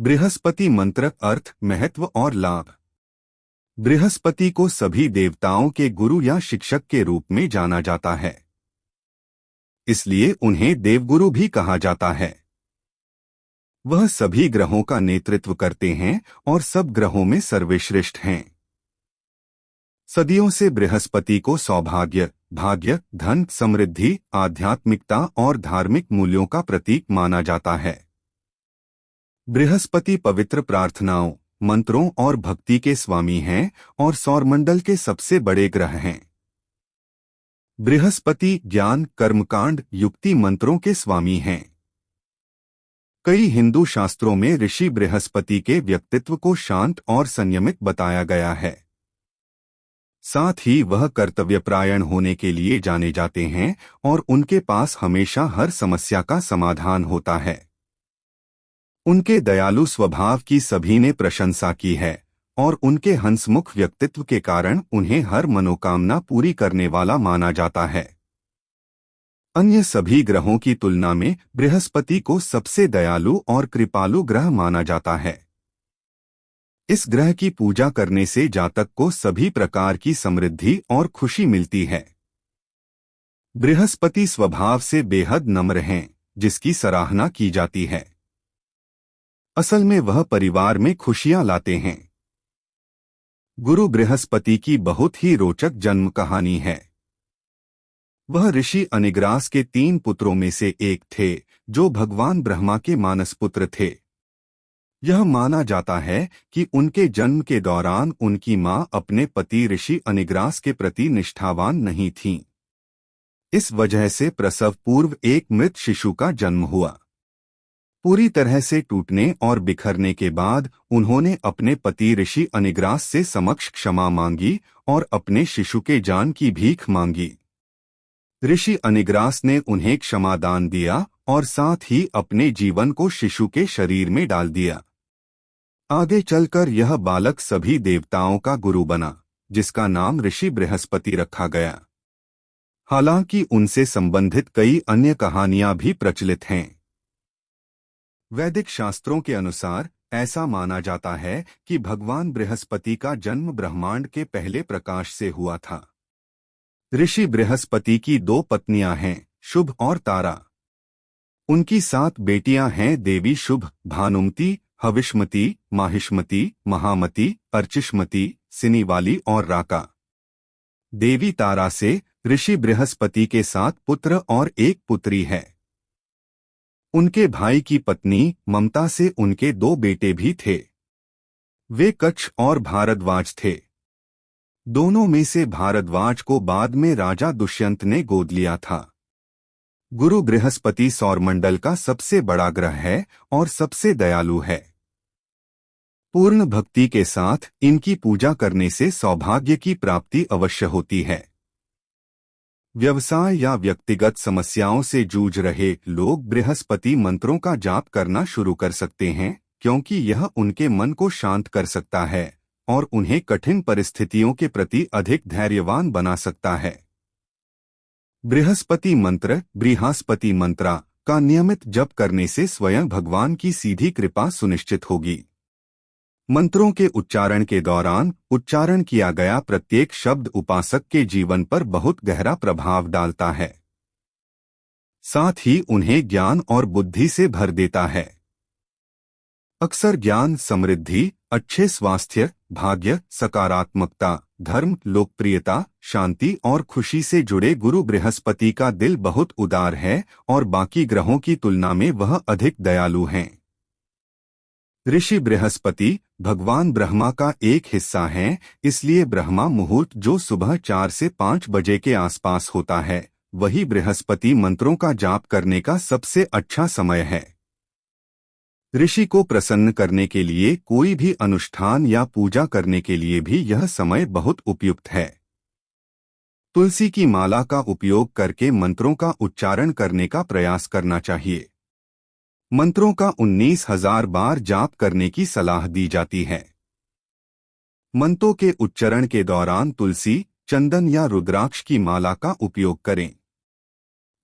बृहस्पति मंत्र अर्थ, महत्व और लाभ। बृहस्पति को सभी देवताओं के गुरु या शिक्षक के रूप में जाना जाता है, इसलिए उन्हें देवगुरु भी कहा जाता है। वह सभी ग्रहों का नेतृत्व करते हैं और सब ग्रहों में सर्वश्रेष्ठ हैं। सदियों से बृहस्पति को सौभाग्य, भाग्य, धन, समृद्धि, आध्यात्मिकता और धार्मिक मूल्यों का प्रतीक माना जाता है। बृहस्पति पवित्र प्रार्थनाओं, मंत्रों और भक्ति के स्वामी हैं और सौरमंडल के सबसे बड़े ग्रह हैं। बृहस्पति ज्ञान, कर्मकांड, युक्ति मंत्रों के स्वामी हैं। कई हिंदू शास्त्रों में ऋषि बृहस्पति के व्यक्तित्व को शांत और संयमित बताया गया है। साथ ही वह कर्तव्यपरायण होने के लिए जाने जाते हैं और उनके पास हमेशा हर समस्या का समाधान होता है। उनके दयालु स्वभाव की सभी ने प्रशंसा की है और उनके हंसमुख व्यक्तित्व के कारण उन्हें हर मनोकामना पूरी करने वाला माना जाता है। अन्य सभी ग्रहों की तुलना में बृहस्पति को सबसे दयालु और कृपालु ग्रह माना जाता है। इस ग्रह की पूजा करने से जातक को सभी प्रकार की समृद्धि और खुशी मिलती है। बृहस्पति स्वभाव से बेहद नम्र हैं, जिसकी सराहना की जाती है। असल में वह परिवार में खुशियां लाते हैं। गुरु बृहस्पति की बहुत ही रोचक जन्म कहानी है। वह ऋषि अनिग्रास के 3 पुत्रों में से एक थे, जो भगवान ब्रह्मा के मानस पुत्र थे। यह माना जाता है कि उनके जन्म के दौरान उनकी मां अपने पति ऋषि अनिग्रास के प्रति निष्ठावान नहीं थीं। इस वजह से प्रसव पूर्व एक मृत शिशु का जन्म हुआ। पूरी तरह से टूटने और बिखरने के बाद उन्होंने अपने पति ऋषि अनिग्रास से समक्ष क्षमा मांगी और अपने शिशु के जान की भीख मांगी। ऋषि अनिग्रास ने उन्हें क्षमादान दिया और साथ ही अपने जीवन को शिशु के शरीर में डाल दिया। आगे चलकर यह बालक सभी देवताओं का गुरु बना, जिसका नाम ऋषि बृहस्पति रखा गया। हालांकि उनसे संबंधित कई अन्य कहानियां भी प्रचलित हैं। वैदिक शास्त्रों के अनुसार ऐसा माना जाता है कि भगवान बृहस्पति का जन्म ब्रह्मांड के पहले प्रकाश से हुआ था। ऋषि बृहस्पति की 2 पत्नियां हैं, शुभ और तारा। उनकी 7 बेटियां हैं, देवी शुभ, भानुमती, हविष्मती, माहिष्मती, महामती, अर्चिष्मती, सिनीवाली और राका। देवी तारा से ऋषि बृहस्पति के 7 पुत्र और 1 पुत्री है। उनके भाई की पत्नी ममता से उनके 2 बेटे भी थे। वे कच्छ और भारद्वाज थे। दोनों में से भारद्वाज को बाद में राजा दुष्यंत ने गोद लिया था। गुरु बृहस्पति सौरमंडल का सबसे बड़ा ग्रह है और सबसे दयालु है। पूर्ण भक्ति के साथ इनकी पूजा करने से सौभाग्य की प्राप्ति अवश्य होती है। व्यवसाय या व्यक्तिगत समस्याओं से जूझ रहे लोग बृहस्पति मंत्रों का जाप करना शुरू कर सकते हैं, क्योंकि यह उनके मन को शांत कर सकता है और उन्हें कठिन परिस्थितियों के प्रति अधिक धैर्यवान बना सकता है। बृहस्पति मंत्र, बृहस्पति मंत्रा का नियमित जप करने से स्वयं भगवान की सीधी कृपा सुनिश्चित होगी। मंत्रों के उच्चारण के दौरान उच्चारण किया गया प्रत्येक शब्द उपासक के जीवन पर बहुत गहरा प्रभाव डालता है, साथ ही उन्हें ज्ञान और बुद्धि से भर देता है। अक्सर ज्ञान, समृद्धि, अच्छे स्वास्थ्य, भाग्य, सकारात्मकता, धर्म, लोकप्रियता, शांति और खुशी से जुड़े गुरु बृहस्पति का दिल बहुत उदार है और बाकी ग्रहों की तुलना में वह अधिक दयालु हैं। ऋषि बृहस्पति भगवान ब्रह्मा का एक हिस्सा हैं, इसलिए ब्रह्मा मुहूर्त जो सुबह 4 से 5 बजे के आसपास होता है, वही बृहस्पति मंत्रों का जाप करने का सबसे अच्छा समय है। ऋषि को प्रसन्न करने के लिए कोई भी अनुष्ठान या पूजा करने के लिए भी यह समय बहुत उपयुक्त है। तुलसी की माला का उपयोग करके मंत्रों का उच्चारण करने का प्रयास करना चाहिए। मंत्रों का 19,000 बार जाप करने की सलाह दी जाती है। मंत्रों के उच्चारण के दौरान तुलसी, चंदन या रुद्राक्ष की माला का उपयोग करें।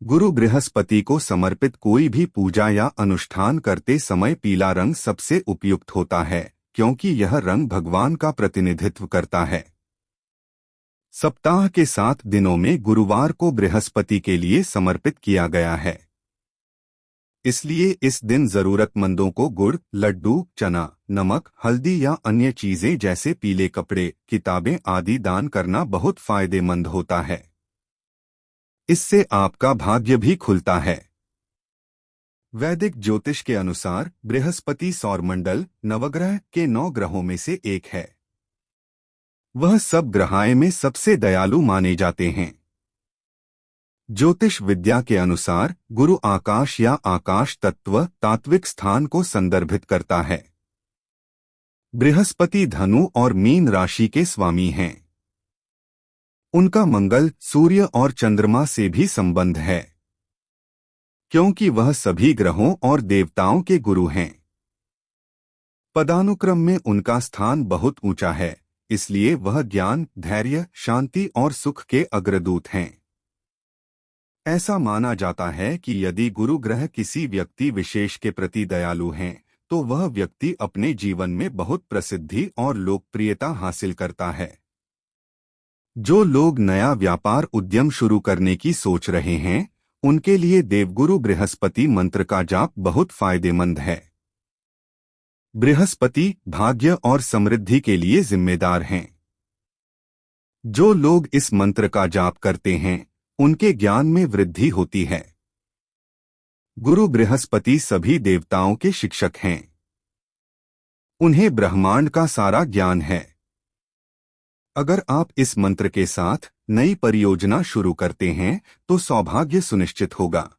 गुरु बृहस्पति को समर्पित कोई भी पूजा या अनुष्ठान करते समय पीला रंग सबसे उपयुक्त होता है, क्योंकि यह रंग भगवान का प्रतिनिधित्व करता है। सप्ताह के 7 दिनों में गुरुवार को बृहस्पति के लिए समर्पित किया गया है। इसलिए इस दिन जरूरतमंदों को गुड़, लड्डू, चना, नमक, हल्दी या अन्य चीजें जैसे पीले कपड़े, किताबें आदि दान करना बहुत फायदेमंद होता है। इससे आपका भाग्य भी खुलता है। वैदिक ज्योतिष के अनुसार बृहस्पति सौरमंडल नवग्रह के 9 ग्रहों में से एक है। वह सब ग्रहाएं में सबसे दयालु माने जाते हैं। ज्योतिष विद्या के अनुसार गुरु आकाश या आकाश तत्व तात्विक स्थान को संदर्भित करता है। बृहस्पति धनु और मीन राशि के स्वामी हैं। उनका मंगल, सूर्य और चंद्रमा से भी संबंध है, क्योंकि वह सभी ग्रहों और देवताओं के गुरु हैं। पदानुक्रम में उनका स्थान बहुत ऊंचा है, इसलिए वह ज्ञान, धैर्य, शांति और सुख के अग्रदूत हैं। ऐसा माना जाता है कि यदि गुरु ग्रह किसी व्यक्ति विशेष के प्रति दयालु हैं, तो वह व्यक्ति अपने जीवन में बहुत प्रसिद्धि और लोकप्रियता हासिल करता है। जो लोग नया व्यापार उद्यम शुरू करने की सोच रहे हैं, उनके लिए देवगुरु बृहस्पति मंत्र का जाप बहुत फायदेमंद है। बृहस्पति भाग्य और समृद्धि के लिए जिम्मेदार हैं। जो लोग इस मंत्र का जाप करते हैं, उनके ज्ञान में वृद्धि होती है। गुरु बृहस्पति सभी देवताओं के शिक्षक हैं। उन्हें ब्रह्मांड का सारा ज्ञान है। अगर आप इस मंत्र के साथ नई परियोजना शुरू करते हैं, तो सौभाग्य सुनिश्चित होगा।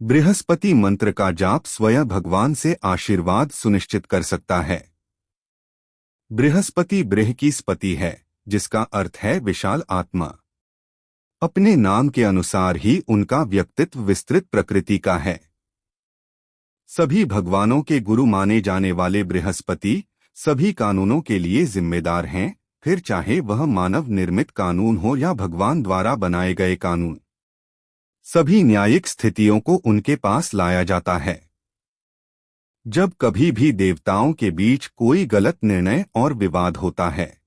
बृहस्पति मंत्र का जाप स्वयं भगवान से आशीर्वाद सुनिश्चित कर सकता है। बृहस्पति बृह की स्पति है, जिसका अर्थ है विशाल आत्मा। अपने नाम के अनुसार ही उनका व्यक्तित्व विस्तृत प्रकृति का है। सभी भगवानों के गुरु माने जाने वाले बृहस्पति सभी कानूनों के लिए जिम्मेदार हैं, फिर चाहे वह मानव निर्मित कानून हो या भगवान द्वारा बनाए गए कानून। सभी न्यायिक स्थितियों को उनके पास लाया जाता है। जब कभी भी देवताओं के बीच कोई गलत निर्णय और विवाद होता है,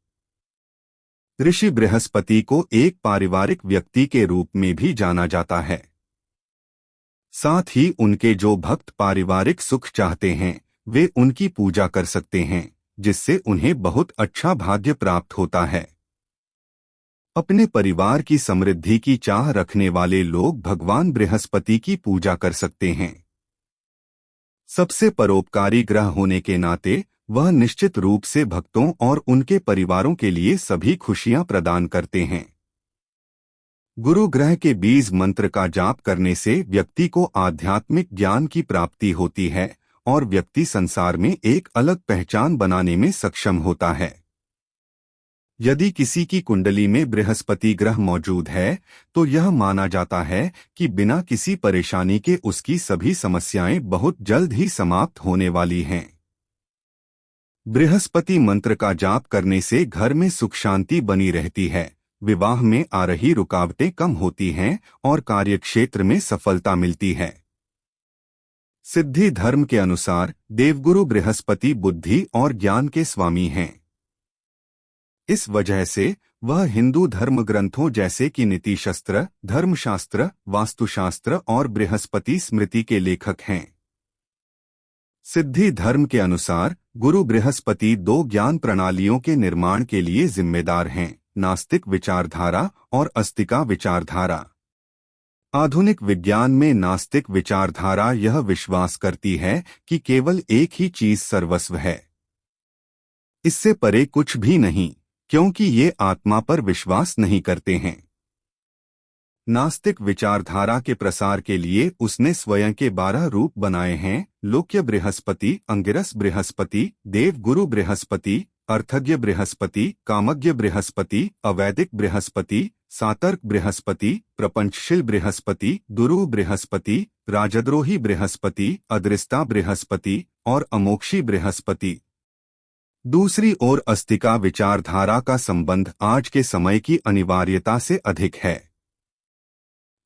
ऋषि बृहस्पति को एक पारिवारिक व्यक्ति के रूप में भी जाना जाता है। साथ ही उनके जो भक्त पारिवारिक सुख चाहते हैं, वे उनकी पूजा कर सकते हैं, जिससे उन्हें बहुत अच्छा भाग्य प्राप्त होता है। अपने परिवार की समृद्धि की चाह रखने वाले लोग भगवान बृहस्पति की पूजा कर सकते हैं। सबसे परोपकारी ग्रह होने के नाते वह निश्चित रूप से भक्तों और उनके परिवारों के लिए सभी खुशियां प्रदान करते हैं। गुरु ग्रह के बीज मंत्र का जाप करने से व्यक्ति को आध्यात्मिक ज्ञान की प्राप्ति होती है और व्यक्ति संसार में एक अलग पहचान बनाने में सक्षम होता है। यदि किसी की कुंडली में बृहस्पति ग्रह मौजूद है, तो यह माना जाता है कि बिना किसी परेशानी के उसकी सभी समस्याएं बहुत जल्द ही समाप्त होने वाली हैं। बृहस्पति मंत्र का जाप करने से घर में सुख शांति बनी रहती है, विवाह में आ रही रुकावटें कम होती हैं और कार्यक्षेत्र में सफलता मिलती है। सिद्धि धर्म के अनुसार देवगुरु बृहस्पति बुद्धि और ज्ञान के स्वामी हैं। इस वजह से वह हिंदू धर्म ग्रंथों जैसे कि नीति शास्त्र, धर्मशास्त्र, वास्तुशास्त्र और बृहस्पति स्मृति के लेखक हैं। सिद्धि धर्म के अनुसार गुरु बृहस्पति 2 ज्ञान प्रणालियों के निर्माण के लिए जिम्मेदार हैं, नास्तिक विचारधारा और अस्तिका विचारधारा। आधुनिक विज्ञान में नास्तिक विचारधारा यह विश्वास करती है कि केवल एक ही चीज सर्वस्व है, इससे परे कुछ भी नहीं, क्योंकि ये आत्मा पर विश्वास नहीं करते हैं। नास्तिक विचारधारा के प्रसार के लिए उसने स्वयं के 12 रूप बनाए हैं: लोक्य बृहस्पति, अंगिरस बृहस्पति, देव गुरु बृहस्पति, अर्थज्ञ बृहस्पति, कामज्ञ बृहस्पति, अवैदिक बृहस्पति, सातर्क बृहस्पति, प्रपंचशील बृहस्पति, दुरु बृहस्पति, राजद्रोही बृहस्पति, अदृष्टा बृहस्पति और अमोक्षी बृहस्पति। दूसरी ओर अस्तिका विचारधारा का संबंध आज के समय की अनिवार्यता से अधिक है।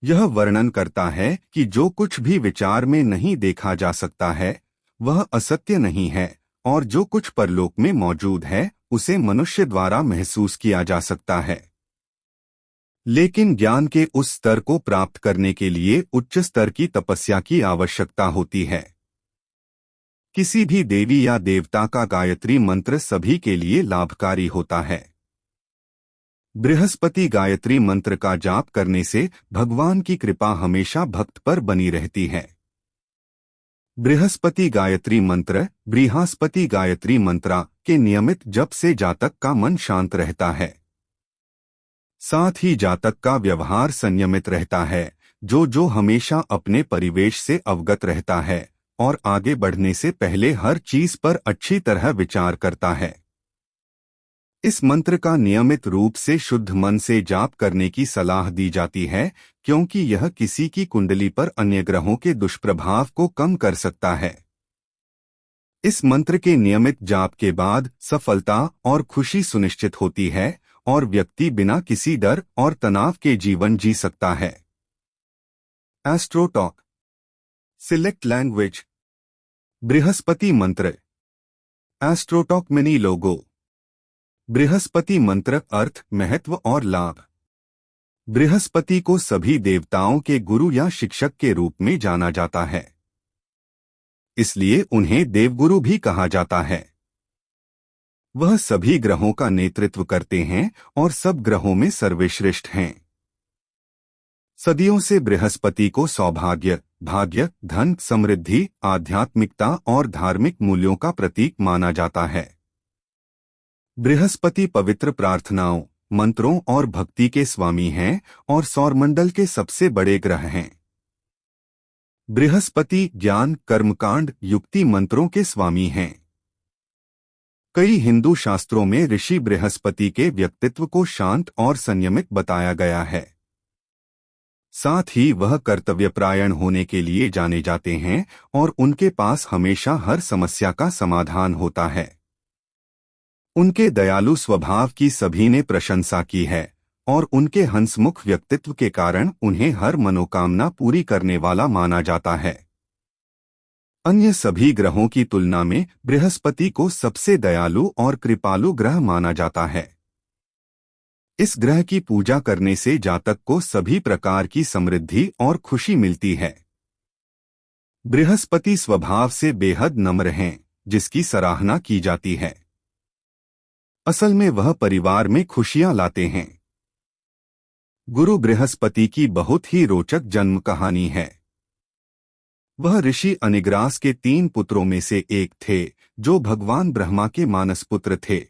यह वर्णन करता है कि जो कुछ भी विचार में नहीं देखा जा सकता है वह असत्य नहीं है, और जो कुछ परलोक में मौजूद है उसे मनुष्य द्वारा महसूस किया जा सकता है। लेकिन ज्ञान के उस स्तर को प्राप्त करने के लिए उच्च स्तर की तपस्या की आवश्यकता होती है। किसी भी देवी या देवता का गायत्री मंत्र सभी के लिए लाभकारी होता है। बृहस्पति गायत्री मंत्र का जाप करने से भगवान की कृपा हमेशा भक्त पर बनी रहती है। बृहस्पति गायत्री मंत्र, बृहस्पति गायत्री मंत्रा के नियमित जप से जातक का मन शांत रहता है। साथ ही जातक का व्यवहार संयमित रहता है, जो हमेशा अपने परिवेश से अवगत रहता है और आगे बढ़ने से पहले हर चीज पर अच्छी तरह विचार करता है। इस मंत्र का नियमित रूप से शुद्ध मन से जाप करने की सलाह दी जाती है, क्योंकि यह किसी की कुंडली पर अन्य ग्रहों के दुष्प्रभाव को कम कर सकता है। इस मंत्र के नियमित जाप के बाद सफलता और खुशी सुनिश्चित होती है और व्यक्ति बिना किसी डर और तनाव के जीवन जी सकता है। Astro talk. Select language. Brihaspati मंत्र। एस्ट्रो टॉक मिनी लोगो। बृहस्पति मंत्र अर्थ, महत्व और लाभ। बृहस्पति को सभी देवताओं के गुरु या शिक्षक के रूप में जाना जाता है, इसलिए उन्हें देवगुरु भी कहा जाता है। वह सभी ग्रहों का नेतृत्व करते हैं और सब ग्रहों में सर्वश्रेष्ठ हैं। सदियों से बृहस्पति को सौभाग्य, भाग्य, धन, समृद्धि, आध्यात्मिकता और धार्मिक मूल्यों का प्रतीक माना जाता है। बृहस्पति पवित्र प्रार्थनाओं, मंत्रों और भक्ति के स्वामी हैं और सौरमंडल के सबसे बड़े ग्रह हैं। बृहस्पति ज्ञान, कर्मकांड, युक्ति मंत्रों के स्वामी हैं। कई हिंदू शास्त्रों में ऋषि बृहस्पति के व्यक्तित्व को शांत और संयमित बताया गया है। साथ ही वह कर्तव्यपरायण होने के लिए जाने जाते हैं और उनके पास हमेशा हर समस्या का समाधान होता है। उनके दयालु स्वभाव की सभी ने प्रशंसा की है और उनके हंसमुख व्यक्तित्व के कारण उन्हें हर मनोकामना पूरी करने वाला माना जाता है। अन्य सभी ग्रहों की तुलना में बृहस्पति को सबसे दयालु और कृपालु ग्रह माना जाता है। इस ग्रह की पूजा करने से जातक को सभी प्रकार की समृद्धि और खुशी मिलती है। बृहस्पति स्वभाव से बेहद नम्र हैं, जिसकी सराहना की जाती है। असल में वह परिवार में खुशियां लाते हैं। गुरु बृहस्पति की बहुत ही रोचक जन्म कहानी है। वह ऋषि अनिग्रास के 3 पुत्रों में से एक थे, जो भगवान ब्रह्मा के मानस पुत्र थे।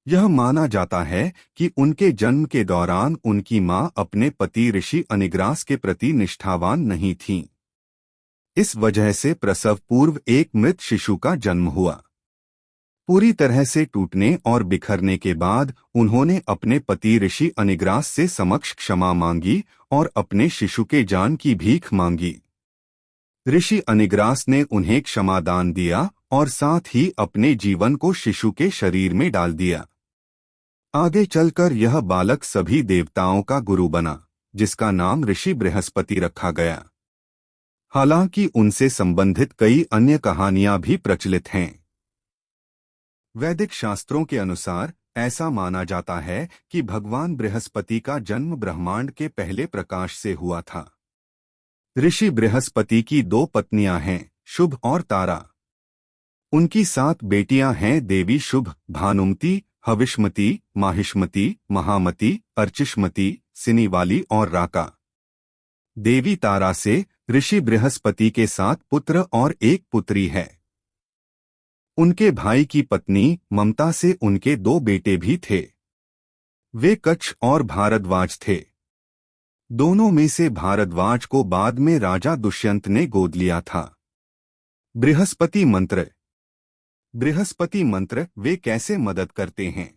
यह माना जाता है कि उनके जन्म के दौरान उनकी मां अपने पति ऋषि अनिग्रास के प्रति निष्ठावान नहीं थीं। इस वजह से प्रसव पूर्व एक मृत शिशु का जन्म हुआ। पूरी तरह से टूटने और बिखरने के बाद उन्होंने अपने पति ऋषि अनिग्रास से समक्ष क्षमा मांगी और अपने शिशु के जान की भीख मांगी। ऋषि अनिग्रास ने उन्हें क्षमादान दिया और साथ ही अपने जीवन को शिशु के शरीर में डाल दिया। आगे चलकर यह बालक सभी देवताओं का गुरु बना, जिसका नाम ऋषि बृहस्पति रखा गया। हालांकि उनसे संबंधित कई अन्य कहानियां भी प्रचलित हैं। वैदिक शास्त्रों के अनुसार ऐसा माना जाता है कि भगवान बृहस्पति का जन्म ब्रह्मांड के पहले प्रकाश से हुआ था। ऋषि बृहस्पति की 2 पत्नियां हैं, शुभ और तारा। उनकी 7 बेटियां हैं, देवी शुभ, भानुमती, हविष्मती, माहिष्मती, महामती, अर्चिष्मती, सिनीवाली और राका। देवी तारा से ऋषि बृहस्पति के 7 पुत्र और 1 पुत्री है। उनके भाई की पत्नी ममता से उनके 2 बेटे भी थे। वे कच्छ और भारद्वाज थे। दोनों में से भारद्वाज को बाद में राजा दुष्यंत ने गोद लिया था। बृहस्पति मंत्र। बृहस्पति मंत्र वे कैसे मदद करते हैं?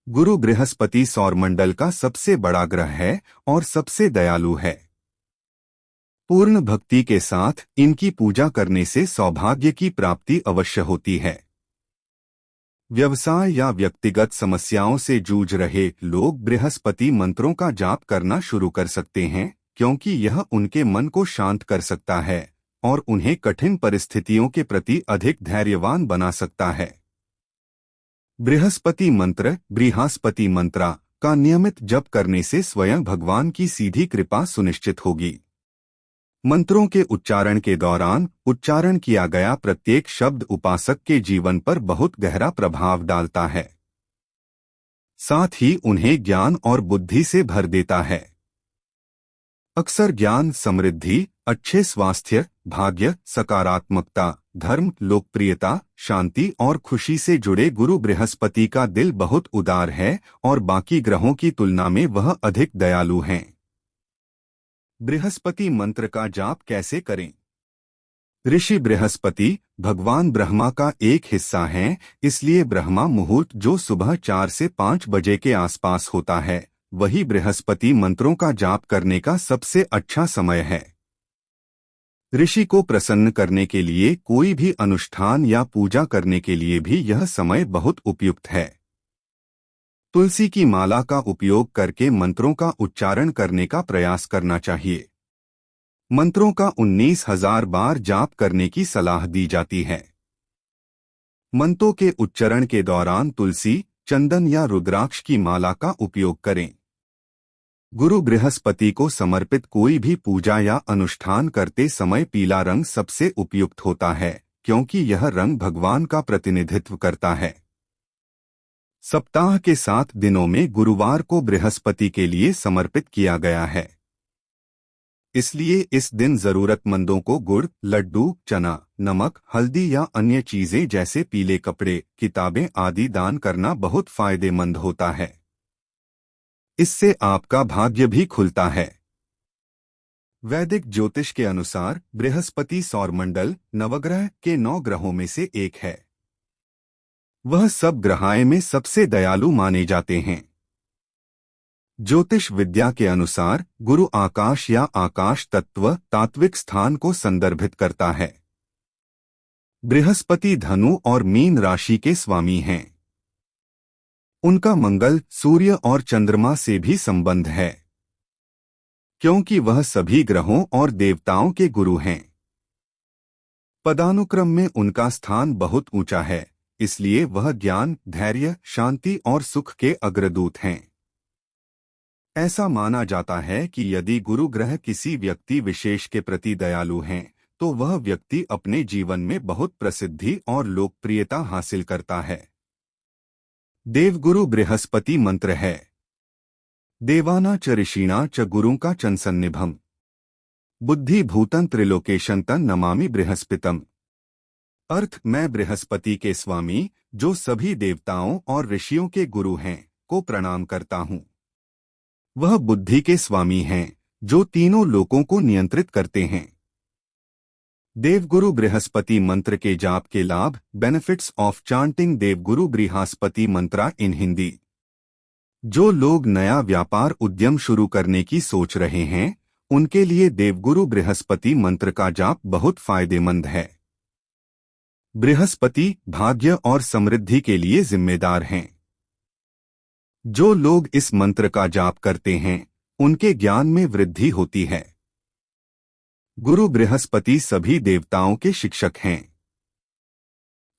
गुरु बृहस्पति सौरमंडल का सबसे बड़ा ग्रह है और सबसे दयालु है। पूर्ण भक्ति के साथ इनकी पूजा करने से सौभाग्य की प्राप्ति अवश्य होती है। व्यवसाय या व्यक्तिगत समस्याओं से जूझ रहे लोग बृहस्पति मंत्रों का जाप करना शुरू कर सकते हैं, क्योंकि यह उनके मन को शांत कर सकता है और उन्हें कठिन परिस्थितियों के प्रति अधिक धैर्यवान बना सकता है। बृहस्पति मंत्र बृहस्पति मंत्रा का नियमित जप करने से स्वयं भगवान की सीधी कृपा सुनिश्चित होगी। मंत्रों के उच्चारण के दौरान उच्चारण किया गया प्रत्येक शब्द उपासक के जीवन पर बहुत गहरा प्रभाव डालता है, साथ ही उन्हें ज्ञान और बुद्धि से भर देता है। अक्सर ज्ञान, समृद्धि, अच्छे स्वास्थ्य, भाग्य, सकारात्मकता, धर्म, लोकप्रियता, शांति और खुशी से जुड़े गुरु बृहस्पति का दिल बहुत उदार है और बाकी ग्रहों की तुलना में वह अधिक दयालु हैं। बृहस्पति मंत्र का जाप कैसे करें? ऋषि बृहस्पति भगवान ब्रह्मा का एक हिस्सा हैं, इसलिए ब्रह्मा मुहूर्त जो सुबह 4 से 5 बजे के आसपास होता है, वही बृहस्पति मंत्रों का जाप करने का सबसे अच्छा समय है। ऋषि को प्रसन्न करने के लिए कोई भी अनुष्ठान या पूजा करने के लिए भी यह समय बहुत उपयुक्त है। तुलसी की माला का उपयोग करके मंत्रों का उच्चारण करने का प्रयास करना चाहिए। मंत्रों का 19,000 बार जाप करने की सलाह दी जाती है। मंत्रों के उच्चारण के दौरान तुलसी, चंदन या रुद्राक्ष की माला का उपयोग करें। गुरु बृहस्पति को समर्पित कोई भी पूजा या अनुष्ठान करते समय पीला रंग सबसे उपयुक्त होता है, क्योंकि यह रंग भगवान का प्रतिनिधित्व करता है। सप्ताह के 7 दिनों में गुरुवार को बृहस्पति के लिए समर्पित किया गया है, इसलिए इस दिन जरूरतमंदों को गुड़, लड्डू, चना, नमक, हल्दी या अन्य चीजें जैसे पीले कपड़े, किताबें आदि दान करना बहुत फायदेमंद होता है। इससे आपका भाग्य भी खुलता है। वैदिक ज्योतिष के अनुसार बृहस्पति सौरमंडल नवग्रह के 9 ग्रहों में से एक है। वह सब ग्रहाएं में सबसे दयालु माने जाते हैं। ज्योतिष विद्या के अनुसार गुरु आकाश या आकाश तत्व तात्विक स्थान को संदर्भित करता है। बृहस्पति धनु और मीन राशि के स्वामी हैं। उनका मंगल, सूर्य और चंद्रमा से भी संबंध है, क्योंकि वह सभी ग्रहों और देवताओं के गुरु हैं। पदानुक्रम में उनका स्थान बहुत ऊंचा है, इसलिए वह ज्ञान, धैर्य, शांति और सुख के अग्रदूत हैं। ऐसा माना जाता है कि यदि गुरु ग्रह किसी व्यक्ति विशेष के प्रति दयालु हैं, तो वह व्यक्ति अपने जीवन में बहुत प्रसिद्धि और लोकप्रियता हासिल करता है। देवगुरु बृहस्पति मंत्र है। देवाना च ऋषीणा च गुरुं का चंसन्निभम बुद्धि भूतं त्रिलोकेशंतं नमामि बृहस्पतिम। अर्थ, मैं बृहस्पति के स्वामी, जो सभी देवताओं और ऋषियों के गुरु हैं, को प्रणाम करता हूँ। वह बुद्धि के स्वामी हैं, जो तीनों लोकों को नियंत्रित करते हैं। देवगुरु बृहस्पति मंत्र के जाप के लाभ, benefits of chanting Devguru Brihaspati mantra in Hindi. जो लोग नया व्यापार उद्यम शुरू करने की सोच रहे हैं, उनके लिए देवगुरु बृहस्पति मंत्र का जाप बहुत फायदेमंद है। बृहस्पति भाग्य और समृद्धि के लिए जिम्मेदार हैं। जो लोग इस मंत्र का जाप करते हैं, उनके ज्ञान में वृद्धि होती है। गुरु बृहस्पति सभी देवताओं के शिक्षक हैं।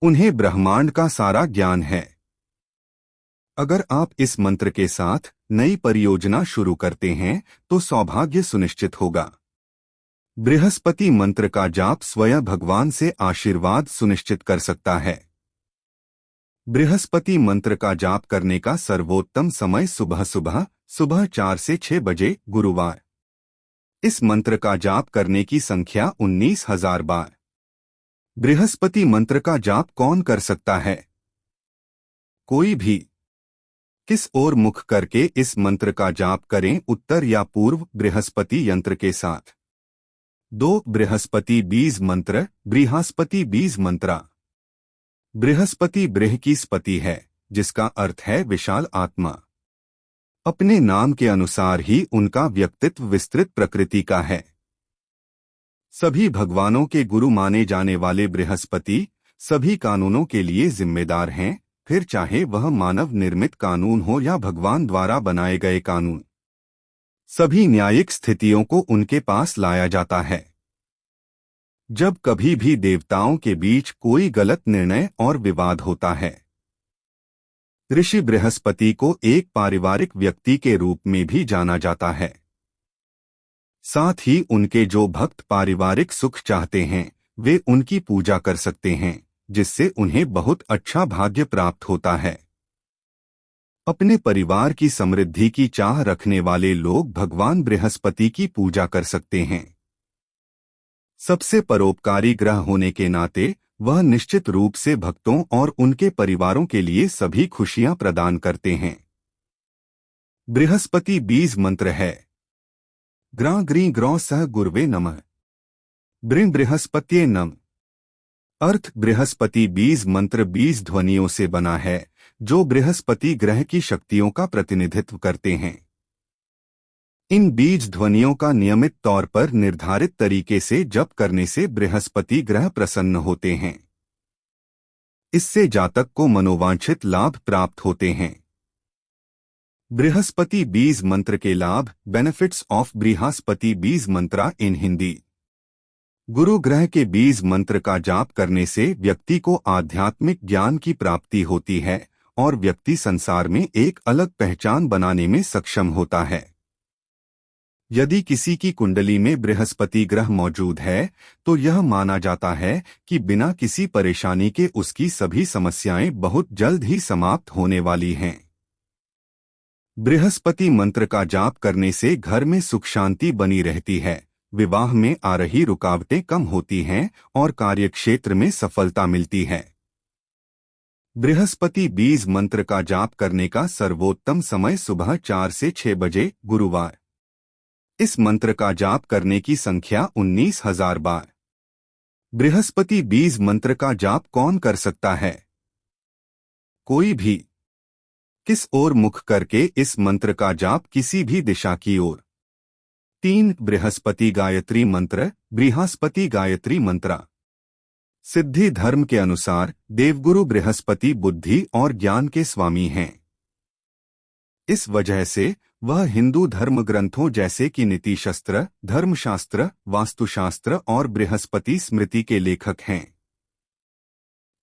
उन्हें ब्रह्मांड का सारा ज्ञान है। अगर आप इस मंत्र के साथ नई परियोजना शुरू करते हैं, तो सौभाग्य सुनिश्चित होगा। बृहस्पति मंत्र का जाप स्वयं भगवान से आशीर्वाद सुनिश्चित कर सकता है। बृहस्पति मंत्र का जाप करने का सर्वोत्तम समय सुबह 4 से 6 बजे गुरुवार। इस मंत्र का जाप करने की संख्या 19,000 बार। बृहस्पति मंत्र का जाप कौन कर सकता है? कोई भी। किस ओर मुख करके इस मंत्र का जाप करें? उत्तर या पूर्व बृहस्पति यंत्र के साथ। 2 बृहस्पति बीज मंत्र बृहस्पति बीज मंत्रा। बृहस्पति बृह की स्पति है, जिसका अर्थ है विशाल आत्मा। अपने नाम के अनुसार ही उनका व्यक्तित्व विस्तृत प्रकृति का है। सभी भगवानों के गुरु माने जाने वाले बृहस्पति सभी कानूनों के लिए जिम्मेदार हैं, फिर चाहे वह मानव निर्मित कानून हो या भगवान द्वारा बनाए गए कानून। सभी न्यायिक स्थितियों को उनके पास लाया जाता है। जब कभी भी देवताओं के बीच कोई गलत निर्णय और विवाद होता है, ऋषि बृहस्पति को एक पारिवारिक व्यक्ति के रूप में भी जाना जाता है। साथ ही उनके जो भक्त पारिवारिक सुख चाहते हैं, वे उनकी पूजा कर सकते हैं, जिससे उन्हें बहुत अच्छा भाग्य प्राप्त होता है। अपने परिवार की समृद्धि की चाह रखने वाले लोग भगवान बृहस्पति की पूजा कर सकते हैं। सबसे परोपकारी ग्रह होने के नाते वह निश्चित रूप से भक्तों और उनके परिवारों के लिए सभी खुशियां प्रदान करते हैं। बृहस्पति बीज मंत्र है। ग्रां ग्रीं ग्रौं सह गुरवे नमः। ब्रिं बृहस्पत्ये नम। अर्थ बृहस्पति बीज मंत्र 20 ध्वनियों से बना है, जो बृहस्पति ग्रह की शक्तियों का प्रतिनिधित्व करते हैं। इन बीज ध्वनियों का नियमित तौर पर निर्धारित तरीके से जप करने से बृहस्पति ग्रह प्रसन्न होते हैं। इससे जातक को मनोवांछित लाभ प्राप्त होते हैं। बृहस्पति बीज मंत्र के लाभ, बेनिफिट्स ऑफ बृहस्पति बीज मंत्रा इन हिंदी। गुरु ग्रह के बीज मंत्र का जाप करने से व्यक्ति को आध्यात्मिक ज्ञान की प्राप्ति होती है और व्यक्ति संसार में एक अलग पहचान बनाने में सक्षम होता है। यदि किसी की कुंडली में बृहस्पति ग्रह मौजूद है, तो यह माना जाता है कि बिना किसी परेशानी के उसकी सभी समस्याएं बहुत जल्द ही समाप्त होने वाली हैं। बृहस्पति मंत्र का जाप करने से घर में सुख शांति बनी रहती है, विवाह में आ रही रुकावटें कम होती हैं और कार्यक्षेत्र में सफलता मिलती है। बृहस्पति बीज मंत्र का जाप करने का सर्वोत्तम समय सुबह 4 से 6 बजे गुरुवार। इस मंत्र का जाप करने की संख्या 19,000 बार। बृहस्पति बीज मंत्र का जाप कौन कर सकता है? कोई भी। किस ओर मुख करके इस मंत्र का जाप? किसी भी दिशा की ओर। 3 बृहस्पति गायत्री मंत्र। बृहस्पति गायत्री मंत्र सिद्धि धर्म के अनुसार देवगुरु बृहस्पति बुद्धि और ज्ञान के स्वामी हैं। इस वजह से वह हिंदू धर्म ग्रंथों जैसे कि नीति शास्त्र, धर्मशास्त्र, वास्तुशास्त्र और बृहस्पति स्मृति के लेखक हैं।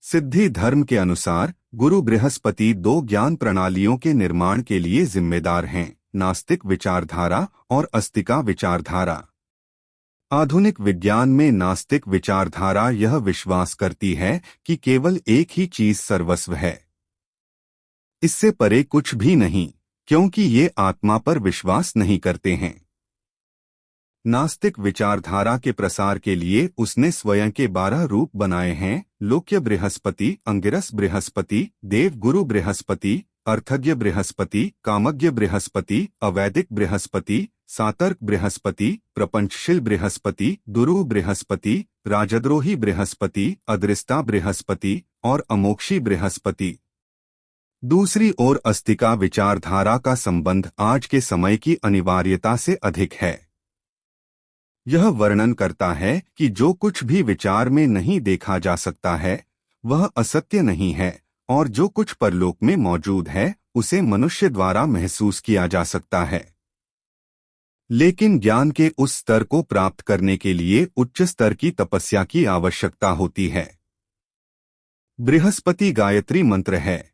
सिद्धि धर्म के अनुसार गुरु बृहस्पति 2 ज्ञान प्रणालियों के निर्माण के लिए जिम्मेदार हैं, नास्तिक विचारधारा और अस्तिका विचारधारा। आधुनिक विज्ञान में नास्तिक विचारधारा यह विश्वास करती है कि केवल एक ही चीज सर्वस्व है, इससे परे कुछ भी नहीं, क्योंकि ये आत्मा पर विश्वास नहीं करते हैं। नास्तिक विचारधारा के प्रसार के लिए उसने स्वयं के 12 रूप बनाए हैं: लोक्य बृहस्पति, अंगिरस बृहस्पति, देव गुरु बृहस्पति, अर्थज्ञ बृहस्पति, कामज्ञ बृहस्पति, अवैदिक बृहस्पति, सातर्क बृहस्पति, प्रपंचशील बृहस्पति, दुरूह बृहस्पति, राजद्रोही बृहस्पति, अदृष्टा बृहस्पति और अमोक्षी बृहस्पति। दूसरी ओर अस्तिका विचारधारा का संबंध आज के समय की अनिवार्यता से अधिक है। यह वर्णन करता है कि जो कुछ भी विचार में नहीं देखा जा सकता है, वह असत्य नहीं है, और जो कुछ परलोक में मौजूद है, उसे मनुष्य द्वारा महसूस किया जा सकता है। लेकिन ज्ञान के उस स्तर को प्राप्त करने के लिए उच्च स्तर की तपस्या की आवश्यकता होती है। बृहस्पति गायत्री मंत्र है।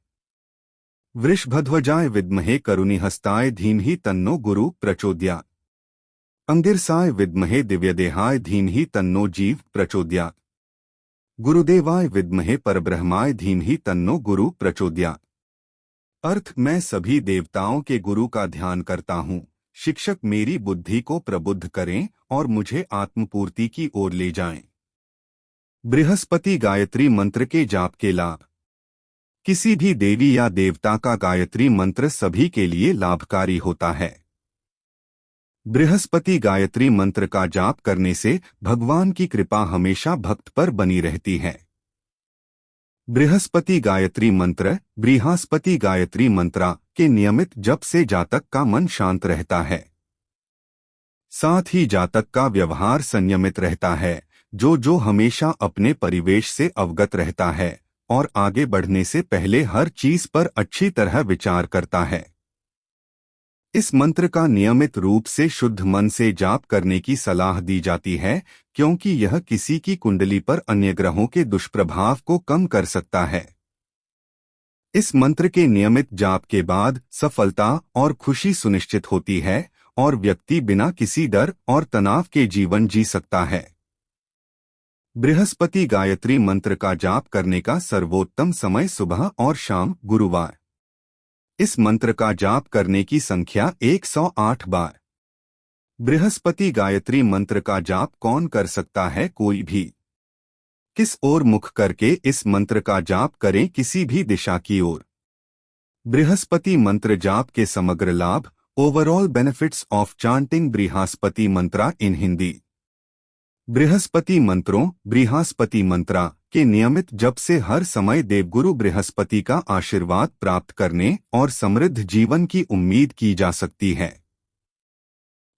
वृषभध्वजाय विद्महे करुणिहस्ताय धीमहि तन्नो गुरु प्रचोदयात्। अंगिरसाय विद्महे दिव्यदेहाय धीमहि तन्नो जीव प्रचोदयात्। गुरुदेवाय विद्महे परब्रह्माय धीमहि तन्नो गुरु प्रचोदयात्। अर्थ: मैं सभी देवताओं के गुरु का ध्यान करता हूँ। शिक्षक मेरी बुद्धि को प्रबुद्ध करें और मुझे आत्मपूर्ति की ओर ले जाएं। बृहस्पति गायत्री मंत्र के जाप के लाभ। किसी भी देवी या देवता का गायत्री मंत्र सभी के लिए लाभकारी होता है। बृहस्पति गायत्री मंत्र का जाप करने से भगवान की कृपा हमेशा भक्त पर बनी रहती है। बृहस्पति गायत्री मंत्र, बृहस्पति गायत्री मंत्रा के नियमित जप से जातक का मन शांत रहता है। साथ ही जातक का व्यवहार संयमित रहता है। जो हमेशा अपने परिवेश से अवगत रहता है, और आगे बढ़ने से पहले हर चीज पर अच्छी तरह विचार करता है। इस मंत्र का नियमित रूप से शुद्ध मन से जाप करने की सलाह दी जाती है, क्योंकि यह किसी की कुंडली पर अन्य ग्रहों के दुष्प्रभाव को कम कर सकता है। इस मंत्र के नियमित जाप के बाद सफलता और खुशी सुनिश्चित होती है और व्यक्ति बिना किसी डर और तनाव के जीवन जी सकता है। बृहस्पति गायत्री मंत्र का जाप करने का सर्वोत्तम समय सुबह और शाम गुरुवार। इस मंत्र का जाप करने की संख्या 108 बार। बृहस्पति गायत्री मंत्र का जाप कौन कर सकता है? कोई भी। किस ओर मुख करके इस मंत्र का जाप करें? किसी भी दिशा की ओर। बृहस्पति मंत्र जाप के समग्र लाभ, overall benefits of chanting Brihaspati mantra in Hindi. Brihaspati मंत्रों बृहस्पति मंत्रा के नियमित जप से हर समय देवगुरु बृहस्पति का आशीर्वाद प्राप्त करने और समृद्ध जीवन की उम्मीद की जा सकती है।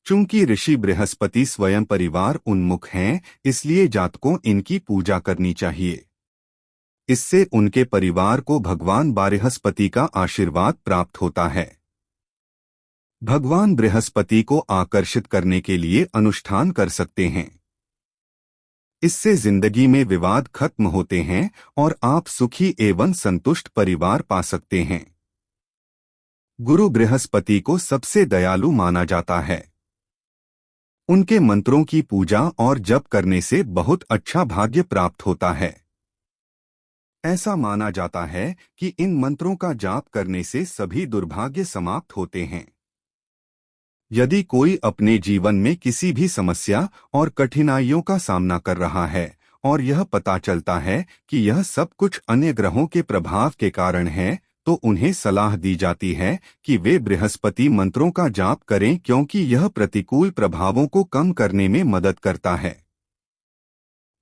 चूंकि ऋषि बृहस्पति स्वयं परिवार उन्मुख हैं, इसलिए जातकों इनकी पूजा करनी चाहिए। इससे उनके परिवार को भगवान बृहस्पति का आशीर्वाद प्राप्त होता है। भगवान बृहस्पति को आकर्षित करने के लिए अनुष्ठान कर सकते हैं। इससे जिंदगी में विवाद खत्म होते हैं और आप सुखी एवं संतुष्ट परिवार पा सकते हैं। गुरु बृहस्पति को सबसे दयालु माना जाता है। उनके मंत्रों की पूजा और जप करने से बहुत अच्छा भाग्य प्राप्त होता है। ऐसा माना जाता है कि इन मंत्रों का जाप करने से सभी दुर्भाग्य समाप्त होते हैं। यदि कोई अपने जीवन में किसी भी समस्या और कठिनाइयों का सामना कर रहा है और यह पता चलता है कि यह सब कुछ अन्य ग्रहों के प्रभाव के कारण है, तो उन्हें सलाह दी जाती है कि वे बृहस्पति मंत्रों का जाप करें, क्योंकि यह प्रतिकूल प्रभावों को कम करने में मदद करता है।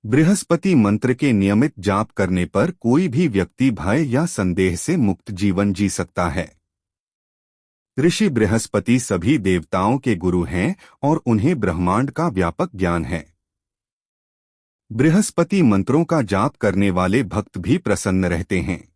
बृहस्पति मंत्र के नियमित जाप करने पर कोई भी व्यक्ति भय या संदेह से मुक्त जीवन जी सकता है। ऋषि बृहस्पति सभी देवताओं के गुरु हैं और उन्हें ब्रह्मांड का व्यापक ज्ञान है। बृहस्पति मंत्रों का जाप करने वाले भक्त भी प्रसन्न रहते हैं।